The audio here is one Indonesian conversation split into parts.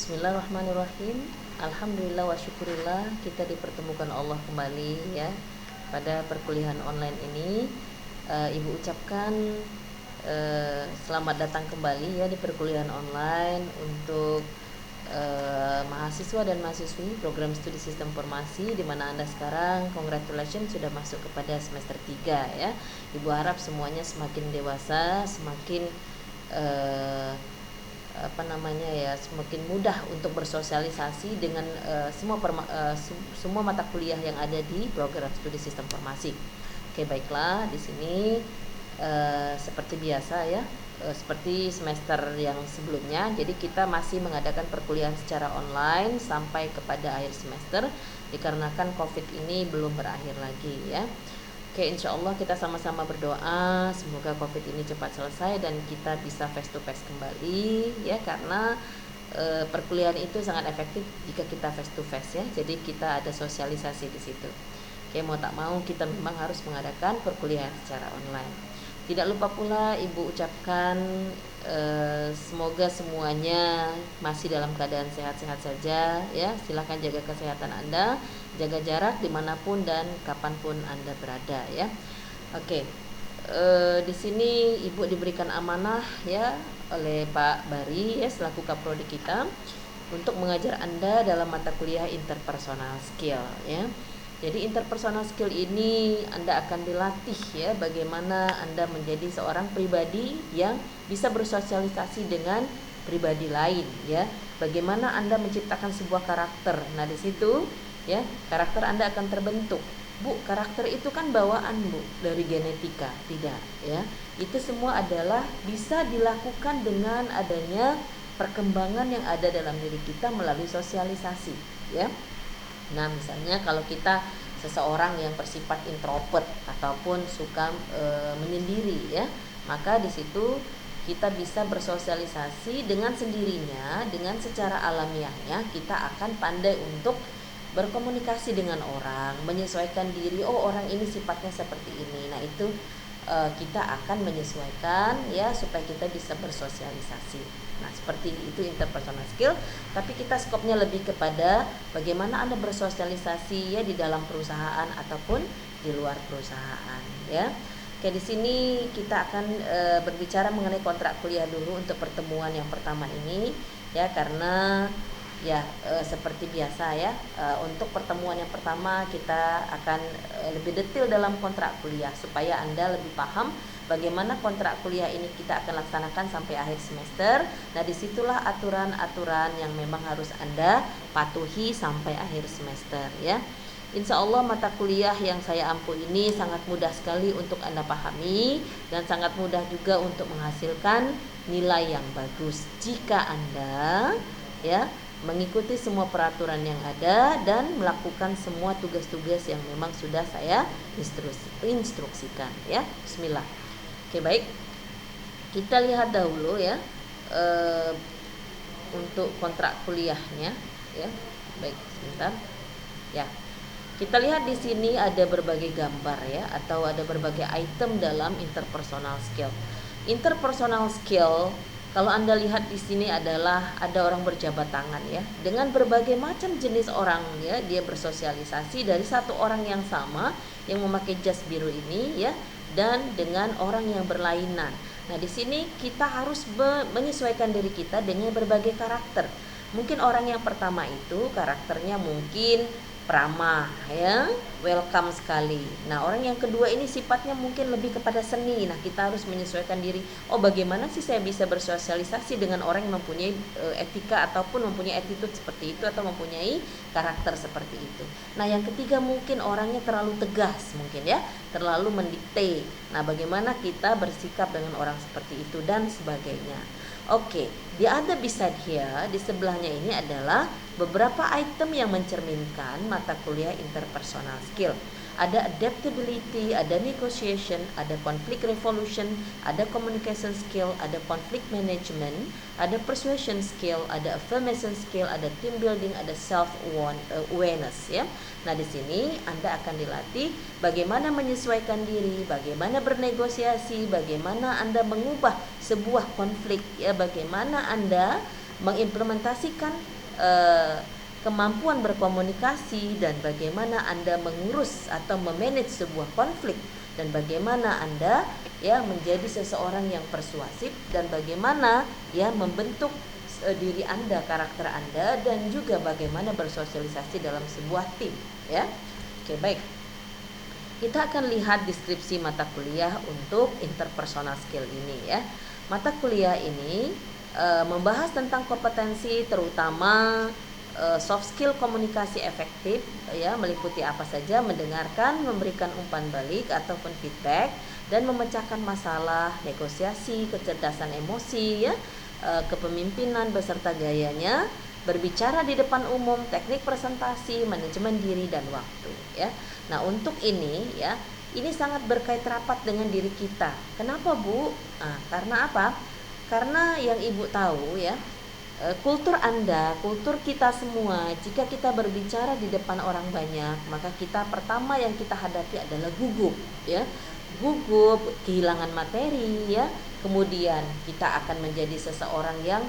Bismillahirrahmanirrahim. Alhamdulillah wa syukurillah, kita dipertemukan Allah kembali ya pada perkuliahan online ini. Ibu ucapkan selamat datang kembali ya di perkuliahan online untuk mahasiswa dan mahasiswi program studi sistem informasi, di mana Anda sekarang congratulations sudah masuk kepada semester 3 ya. Ibu harap semuanya semakin dewasa, semakin semakin mudah untuk bersosialisasi dengan semua mata kuliah yang ada di program studi sistem informasi. Oke, baiklah, di sini seperti biasa ya, seperti semester yang sebelumnya. Jadi kita masih mengadakan perkuliahan secara online sampai kepada akhir semester dikarenakan COVID ini belum berakhir lagi ya. Oke, insya Allah kita sama-sama berdoa semoga COVID ini cepat selesai dan kita bisa face to face kembali ya, karena perkuliahan itu sangat efektif jika kita face to face ya. Jadi kita ada sosialisasi di situ. Oke, mau tak mau kita memang harus mengadakan perkuliahan secara online. Tidak lupa pula Ibu ucapkan semoga semuanya masih dalam keadaan sehat-sehat saja ya. Silakan jaga kesehatan Anda, jaga jarak dimanapun dan kapanpun Anda berada ya. Oke, di sini Ibu diberikan amanah ya oleh Pak Bari ya selaku Kaprodi kita untuk mengajar Anda dalam mata kuliah interpersonal skill ya. Jadi interpersonal skill ini Anda akan dilatih ya bagaimana Anda menjadi seorang pribadi yang bisa bersosialisasi dengan pribadi lain ya. Bagaimana Anda menciptakan sebuah karakter. Nah, di situ ya, karakter Anda akan terbentuk. Bu, karakter itu kan bawaan, Bu, dari genetika. Tidak ya. Itu semua adalah bisa dilakukan dengan adanya perkembangan yang ada dalam diri kita melalui sosialisasi ya. Nah, misalnya kalau kita seseorang yang bersifat introvert ataupun suka menyendiri ya, maka di situ kita bisa bersosialisasi dengan sendirinya, dengan secara alamiahnya kita akan pandai untuk berkomunikasi dengan orang, menyesuaikan diri. Oh, orang ini sifatnya seperti ini. Nah, itu kita akan menyesuaikan ya supaya kita bisa bersosialisasi. Nah, seperti itu interpersonal skill, tapi kita skopnya lebih kepada bagaimana Anda bersosialisasi ya di dalam perusahaan ataupun di luar perusahaan ya. Oke, di sini kita akan berbicara mengenai kontrak kuliah dulu untuk pertemuan yang pertama ini ya, karena ya seperti biasa ya, untuk pertemuan yang pertama kita akan lebih detail dalam kontrak kuliah supaya Anda lebih paham bagaimana kontrak kuliah ini kita akan laksanakan sampai akhir semester. Nah, disitulah aturan-aturan yang memang harus Anda patuhi sampai akhir semester ya. Insya Allah mata kuliah yang saya ampu ini sangat mudah sekali untuk Anda pahami dan sangat mudah juga untuk menghasilkan nilai yang bagus jika Anda ya mengikuti semua peraturan yang ada dan melakukan semua tugas-tugas yang memang sudah saya instruksikan ya. Bismillah. Oke, baik, kita lihat dahulu ya untuk kontrak kuliahnya ya. Baik, sebentar ya. Kita lihat di sini ada berbagai gambar ya, atau ada berbagai item dalam interpersonal skill. Interpersonal skill, kalau Anda lihat di sini adalah ada orang berjabat tangan ya, dengan berbagai macam jenis orang ya, dia bersosialisasi dari satu orang yang sama yang memakai jas biru ini ya, dan dengan orang yang berlainan. Nah, di sini kita harus menyesuaikan diri kita dengan berbagai karakter. Mungkin orang yang pertama itu karakternya mungkin ramah ya, welcome sekali. Nah, orang yang kedua ini sifatnya mungkin lebih kepada seni. Nah, kita harus menyesuaikan diri. Oh, bagaimana sih saya bisa bersosialisasi dengan orang yang mempunyai etika ataupun mempunyai attitude seperti itu atau mempunyai karakter seperti itu. Nah, yang ketiga mungkin orangnya terlalu tegas mungkin ya, terlalu mendikte. Nah, bagaimana kita bersikap dengan orang seperti itu dan sebagainya. Oke, di other beside here, di sebelahnya ini adalah beberapa item yang mencerminkan mata kuliah interpersonal skill. Ada adaptability, ada negotiation, ada conflict resolution, ada communication skill, ada conflict management, ada persuasion skill, ada affirmation skill, ada team building, ada self awareness ya. Nah, di sini Anda akan dilatih bagaimana menyesuaikan diri, bagaimana bernegosiasi, bagaimana Anda mengubah sebuah konflik ya, bagaimana Anda mengimplementasikan eh, kemampuan berkomunikasi dan bagaimana Anda mengurus atau memanage sebuah konflik, dan bagaimana Anda ya menjadi seseorang yang persuasif, dan bagaimana ya membentuk diri Anda, karakter Anda, dan juga bagaimana bersosialisasi dalam sebuah tim ya. Oke, baik. Kita akan lihat deskripsi mata kuliah untuk interpersonal skill ini ya. Mata kuliah ini membahas tentang kompetensi terutama soft skill komunikasi efektif ya, meliputi apa saja: mendengarkan, memberikan umpan balik ataupun feedback, dan memecahkan masalah, negosiasi, kecerdasan emosi ya, kepemimpinan beserta gayanya, berbicara di depan umum, teknik presentasi, manajemen diri dan waktu ya. Nah, untuk ini ya, ini sangat berkait rapat dengan diri kita. Kenapa, Bu? Nah, karena apa? Karena yang Ibu tahu ya, kultur Anda, kultur kita semua, jika kita berbicara di depan orang banyak, maka kita pertama yang kita hadapi adalah gugup ya. Gugup, kehilangan materi ya. Kemudian kita akan menjadi seseorang yang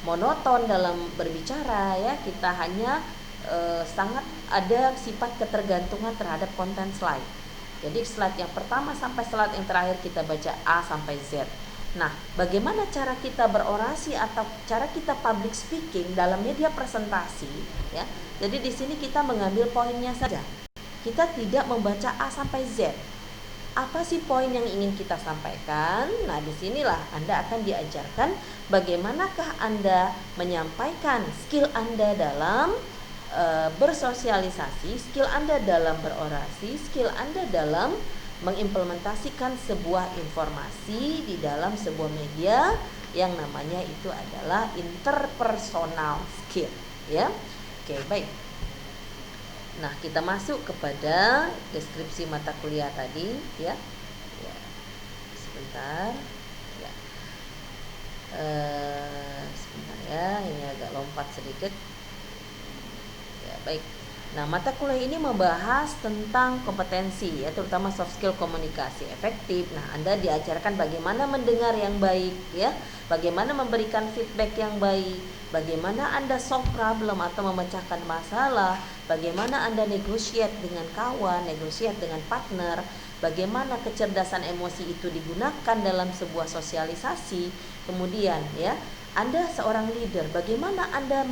monoton dalam berbicara ya. Kita hanya sangat ada sifat ketergantungan terhadap konten slide. Jadi slide yang pertama sampai slide yang terakhir kita baca A sampai Z. Nah, bagaimana cara kita berorasi atau cara kita public speaking dalam media presentasi ya. Jadi di sini kita mengambil poinnya saja. Kita tidak membaca A sampai Z. Apa sih poin yang ingin kita sampaikan? Nah, disinilah Anda akan diajarkan bagaimanakah Anda menyampaikan skill Anda dalam bersosialisasi, skill Anda dalam berorasi, skill Anda dalam mengimplementasikan sebuah informasi di dalam sebuah media yang namanya itu adalah interpersonal skill ya. Oke, baik. Nah, kita masuk kepada deskripsi mata kuliah tadi ya. Sebentar ya. Sebentar ya, ini agak lompat sedikit ya. Baik. Nah, mata kuliah ini membahas tentang kompetensi ya, terutama soft skill komunikasi efektif. Nah, Anda diajarkan bagaimana mendengar yang baik ya, bagaimana memberikan feedback yang baik, bagaimana Anda solve problem atau memecahkan masalah, bagaimana Anda negotiate dengan kawan, negotiate dengan partner, bagaimana kecerdasan emosi itu digunakan dalam sebuah sosialisasi. Kemudian ya, Anda seorang leader, bagaimana Anda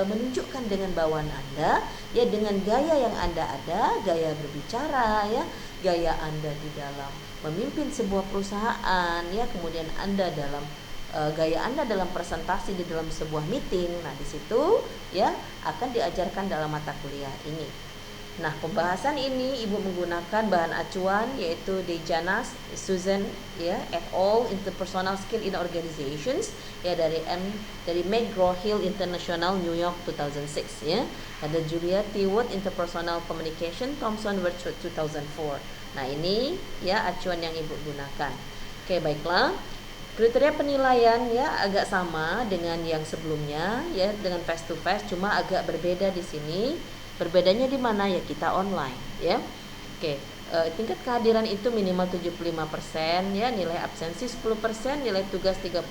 menunjukkan dengan bawaan Anda ya, dengan gaya yang Anda ada, gaya berbicara ya, gaya Anda di dalam memimpin sebuah perusahaan ya, kemudian Anda dalam gaya Anda dalam presentasi di dalam sebuah meeting. Nah, di situ ya akan diajarkan dalam mata kuliah ini. Nah, pembahasan ini Ibu menggunakan bahan acuan yaitu Dejanas, Susan ya et al. Interpersonal Skill in Organizations ya, dari McGraw-Hill International, New York 2006 ya. Ada Julia T. Wood, Interpersonal Communication, Thomson Reuters 2004. Nah, ini ya acuan yang Ibu gunakan. Oke, baiklah. Kriteria penilaian ya agak sama dengan yang sebelumnya ya, dengan face to face, cuma agak berbeda di sini. Berbedanya di mana ya, kita online ya. Oke, tingkat kehadiran itu minimal 75% ya, nilai absensi 10%, nilai tugas 30%.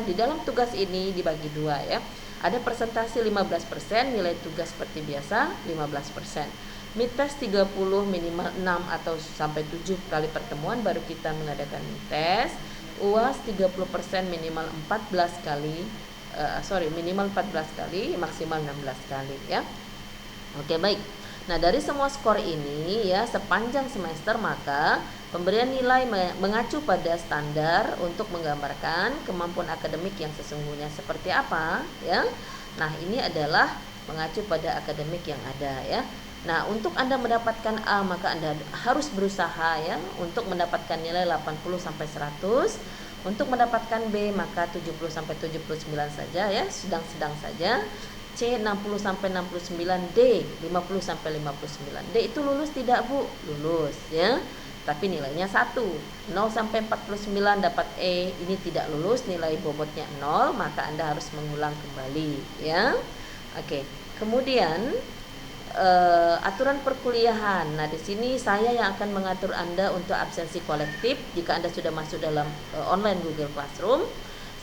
Di dalam tugas ini dibagi dua ya. Ada presentasi 15%, nilai tugas seperti biasa 15%. Mid test 30, minimal 6 atau sampai 7 kali pertemuan baru kita mengadakan mid test. UAS 30%, minimal 14 kali. Minimal 14 kali, maksimal 16 kali ya. Oke, baik. Nah, dari semua skor ini ya sepanjang semester, maka pemberian nilai mengacu pada standar untuk menggambarkan kemampuan akademik yang sesungguhnya seperti apa ya. Nah, ini adalah mengacu pada akademik yang ada ya. Nah, untuk Anda mendapatkan A, maka Anda harus berusaha ya untuk mendapatkan nilai 80 sampai 100. Untuk mendapatkan B, maka 70 sampai 79 saja ya, sedang-sedang saja. C 60 sampai 69, D 50 sampai 59. D itu lulus tidak, Bu? Lulus ya. Tapi nilainya 1. 0 sampai 49 dapat E, ini tidak lulus, nilai bobotnya 0, maka Anda harus mengulang kembali ya. Oke. Kemudian aturan perkuliahan. Nah, di sini saya yang akan mengatur Anda untuk absensi kolektif jika Anda sudah masuk dalam online Google Classroom.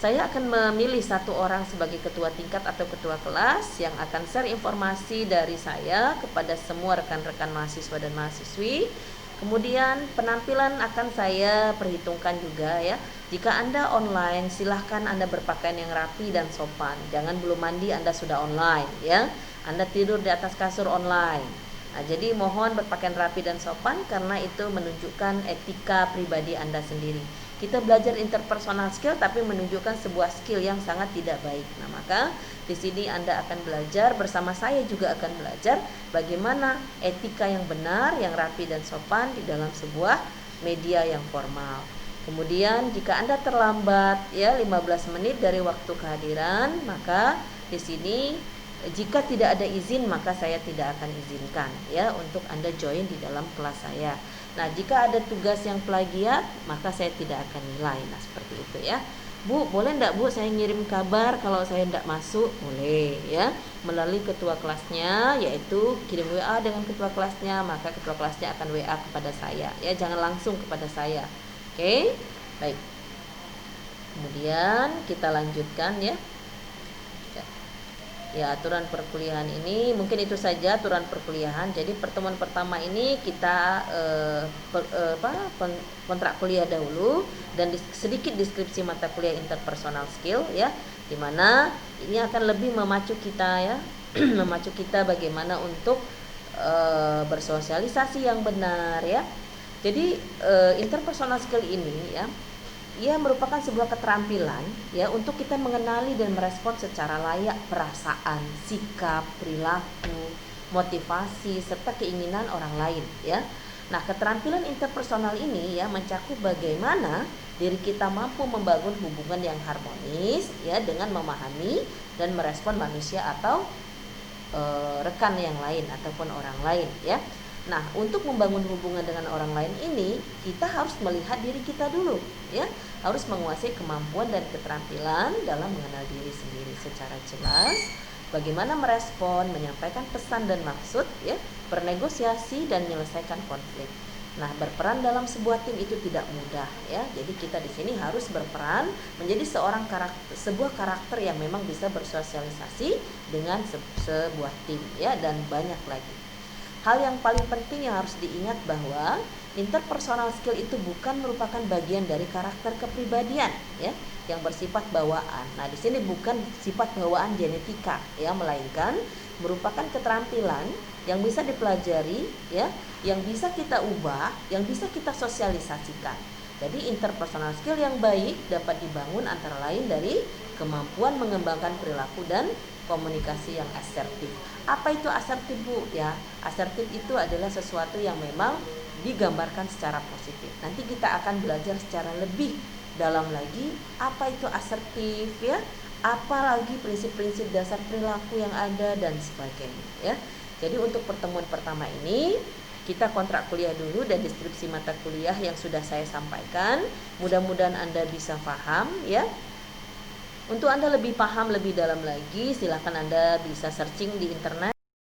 Saya akan memilih satu orang sebagai ketua tingkat atau ketua kelas yang akan share informasi dari saya kepada semua rekan-rekan mahasiswa dan mahasiswi. Kemudian penampilan akan saya perhitungkan juga ya. Jika Anda online, silahkan Anda berpakaian yang rapi dan sopan. Jangan belum mandi Anda sudah online ya. Anda tidur di atas kasur online. Nah, jadi mohon berpakaian rapi dan sopan karena itu menunjukkan etika pribadi Anda sendiri. Kita belajar interpersonal skill tapi menunjukkan sebuah skill yang sangat tidak baik. Nah, maka di sini Anda akan belajar bersama saya juga akan belajar bagaimana etika yang benar, yang rapi dan sopan di dalam sebuah media yang formal. Kemudian jika Anda terlambat ya 15 menit dari waktu kehadiran, maka di sini jika tidak ada izin maka saya tidak akan izinkan ya untuk Anda join di dalam kelas saya. Nah, jika ada tugas yang plagiat maka saya tidak akan nilai. Nah, seperti itu ya. Bu, boleh enggak Bu saya ngirim kabar kalau saya enggak masuk? Boleh ya. Melalui ketua kelasnya, yaitu kirim WA dengan ketua kelasnya, maka ketua kelasnya akan WA kepada saya ya, jangan langsung kepada saya. Oke? Baik. Kemudian kita lanjutkan ya. Ya, aturan perkuliahan ini mungkin itu saja aturan perkuliahan. Jadi pertemuan pertama ini kita kontrak kuliah dahulu dan sedikit deskripsi mata kuliah interpersonal skill ya, dimana ini akan lebih memacu kita ya memacu kita bagaimana untuk bersosialisasi yang benar ya. Jadi interpersonal skill ini ya, ia merupakan sebuah keterampilan ya untuk kita mengenali dan merespon secara layak perasaan, sikap, perilaku, motivasi serta keinginan orang lain ya. Nah, keterampilan interpersonal ini ya mencakup bagaimana diri kita mampu membangun hubungan yang harmonis ya dengan memahami dan merespon manusia atau rekan yang lain ataupun orang lain ya. Nah, untuk membangun hubungan dengan orang lain ini, kita harus melihat diri kita dulu, ya. Harus menguasai kemampuan dan keterampilan dalam mengenal diri sendiri secara jelas, bagaimana merespon, menyampaikan pesan dan maksud, ya, bernegosiasi dan menyelesaikan konflik. Nah, berperan dalam sebuah tim itu tidak mudah, ya. Jadi kita di sini harus berperan menjadi sebuah karakter yang memang bisa bersosialisasi dengan sebuah tim, ya, dan banyak lagi. Hal yang paling penting yang harus diingat bahwa interpersonal skill itu bukan merupakan bagian dari karakter kepribadian ya yang bersifat bawaan. Nah, di sini bukan sifat bawaan genetika ya, melainkan merupakan keterampilan yang bisa dipelajari ya, yang bisa kita ubah, yang bisa kita sosialisasikan. Jadi interpersonal skill yang baik dapat dibangun antara lain dari kemampuan mengembangkan perilaku dan komunikasi yang asertif. Apa itu asertif, Bu? Ya, asertif itu adalah sesuatu yang memang digambarkan secara positif. Nanti kita akan belajar secara lebih dalam lagi apa itu asertif ya, apalagi prinsip-prinsip dasar perilaku yang ada dan sebagainya ya. Jadi untuk pertemuan pertama ini kita kontrak kuliah dulu dan deskripsi mata kuliah yang sudah saya sampaikan. Mudah-mudahan Anda bisa paham ya. Untuk Anda lebih paham lebih dalam lagi, silahkan Anda bisa searching di internet